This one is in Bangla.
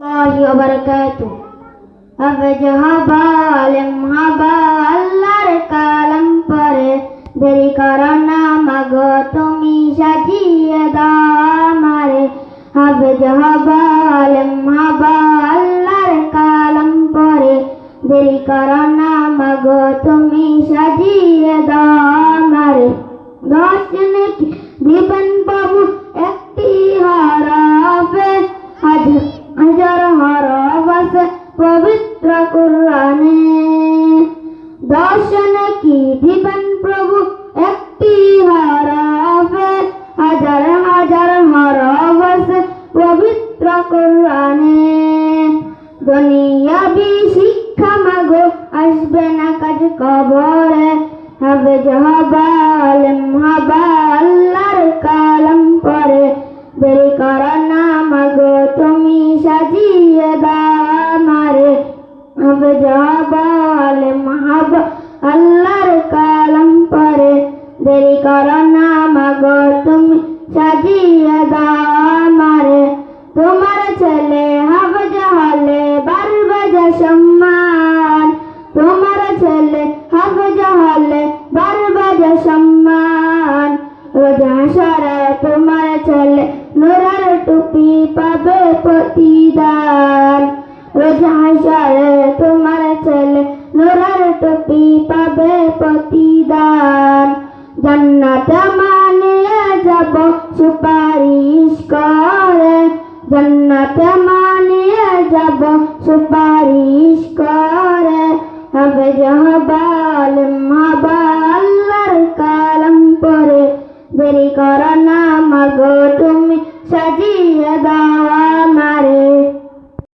الله وبركاته আল্লাহর কালাম পরে দেরি করো না মাগো তুমি সাজিয়ে দাও আমারে আল্লাহর কালাম পরে দেরি করো না মাগো তুমি সাজিয়ে দাও আমারে দশ নাকি দিবেন বাবু একটি হরফে হাজার হরফ আছে পবিত্র কুরআনে দশ নাকি দিবেন প্রভু একটি হরফে হাজার হাজার হরফ আছে পবিত্র কুরআনে দুনিয়াবি শিক্ষা মাগো আসবে না কাজ কবরে আল্লাহর কালাম পরে দেরি করো না মাগো তুমি সাজিয়ে দাও আমারে আল্লাহর কালাম পরে দেরি করো না মাগো তুমি সাজিয়ে দাও আমারে তোমার ছেলে হাফেজ হলে বাড়বে যে সম্মান তোমার ছেলে হাফেজ হলে বাড়বে যে সম্মান রোজ হাশরে তোমার ছেলে নূরের টুপি পাবে প্রতিদান রোজ হাশরে তোমার ছেলে নূরের টুপি পাবে প্রতিদান জান্নাতে মানিয়ে যাব সুপারিশ করে জান্নাতে মানিয়ে যাব সুপারিশ করে হাফেজ